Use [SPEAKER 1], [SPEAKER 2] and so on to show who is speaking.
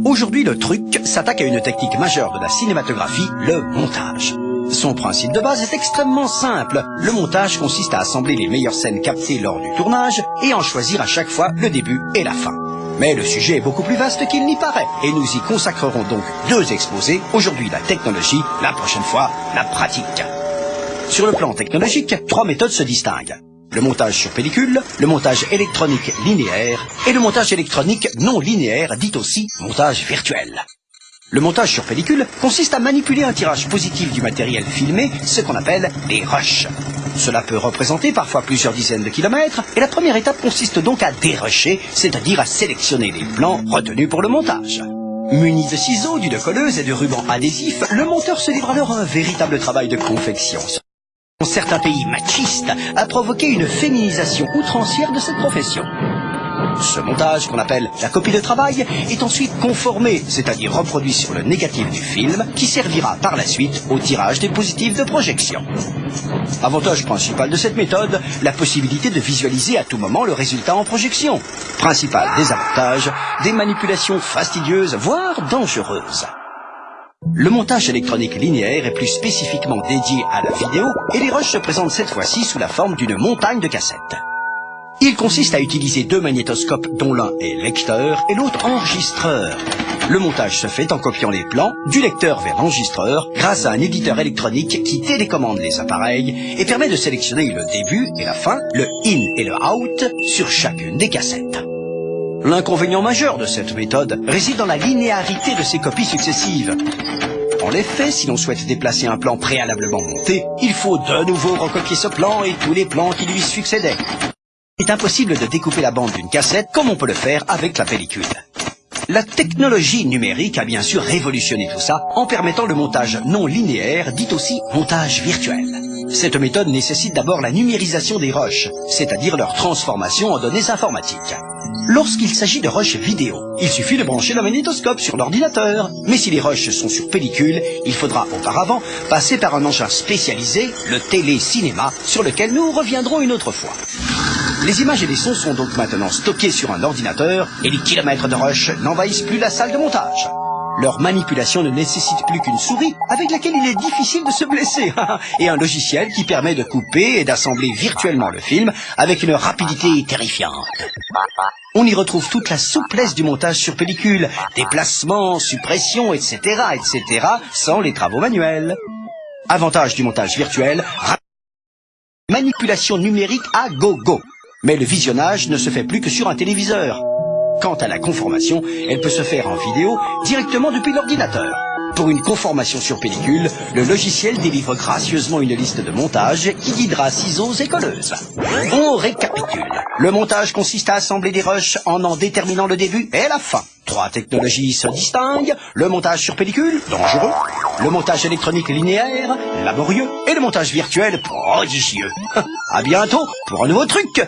[SPEAKER 1] Aujourd'hui, le truc s'attaque à une technique majeure de la cinématographie, le montage. Son principe de base est extrêmement simple. Le montage consiste à assembler les meilleures scènes captées lors du tournage et en choisir à chaque fois le début et la fin. Mais le sujet est beaucoup plus vaste qu'il n'y paraît et nous y consacrerons donc 2 exposés. Aujourd'hui la technologie, la prochaine fois la pratique. Sur le plan technologique, 3 méthodes se distinguent. Le montage sur pellicule, le montage électronique linéaire et le montage électronique non linéaire, dit aussi montage virtuel. Le montage sur pellicule consiste à manipuler un tirage positif du matériel filmé, ce qu'on appelle les rushs. Cela peut représenter parfois plusieurs dizaines de kilomètres, et la première étape consiste donc à dérusher, c'est-à-dire à sélectionner les plans retenus pour le montage. Muni de ciseaux, d'une colleuse et de rubans adhésifs, le monteur se livre alors à un véritable travail de confection. Dans certains pays machistes, a provoqué une féminisation outrancière de cette profession. Ce montage, qu'on appelle la copie de travail, est ensuite conformé, c'est-à-dire reproduit sur le négatif du film, qui servira par la suite au tirage des positifs de projection. Avantage principal de cette méthode, la possibilité de visualiser à tout moment le résultat en projection. Principal désavantage, des manipulations fastidieuses, voire dangereuses. Le montage électronique linéaire est plus spécifiquement dédié à la vidéo et les rushs se présentent cette fois-ci sous la forme d'une montagne de cassettes. Il consiste à utiliser 2 magnétoscopes dont l'un est lecteur et l'autre enregistreur. Le montage se fait en copiant les plans du lecteur vers l'enregistreur grâce à un éditeur électronique qui télécommande les appareils et permet de sélectionner le début et la fin, le in et le out sur chacune des cassettes. L'inconvénient majeur de cette méthode réside dans la linéarité de ces copies successives. En effet, si l'on souhaite déplacer un plan préalablement monté, il faut de nouveau recopier ce plan et tous les plans qui lui succédaient. Il est impossible de découper la bande d'une cassette comme on peut le faire avec la pellicule. La technologie numérique a bien sûr révolutionné tout ça en permettant le montage non linéaire, dit aussi montage virtuel. Cette méthode nécessite d'abord la numérisation des rushs, c'est-à-dire leur transformation en données informatiques. Lorsqu'il s'agit de rushs vidéo, il suffit de brancher le magnétoscope sur l'ordinateur. Mais si les rushs sont sur pellicule, il faudra auparavant passer par un engin spécialisé, le télécinéma, sur lequel nous reviendrons une autre fois. Les images et les sons sont donc maintenant stockés sur un ordinateur et les kilomètres de rush n'envahissent plus la salle de montage. Leur manipulation ne nécessite plus qu'une souris avec laquelle il est difficile de se blesser et un logiciel qui permet de couper et d'assembler virtuellement le film avec une rapidité terrifiante. On y retrouve toute la souplesse du montage sur pellicule, déplacements, suppressions, etc., sans les travaux manuels. Avantage du montage virtuel, manipulation numérique à gogo. Mais le visionnage ne se fait plus que sur un téléviseur. Quant à la conformation, elle peut se faire en vidéo directement depuis l'ordinateur. Pour une conformation sur pellicule, le logiciel délivre gracieusement une liste de montage qui guidera ciseaux et colleuses. On récapitule. Le montage consiste à assembler des rushs en déterminant le début et la fin. 3 technologies se distinguent. Le montage sur pellicule, dangereux. Le montage électronique linéaire, laborieux. Et le montage virtuel, prodigieux. À bientôt pour un nouveau truc.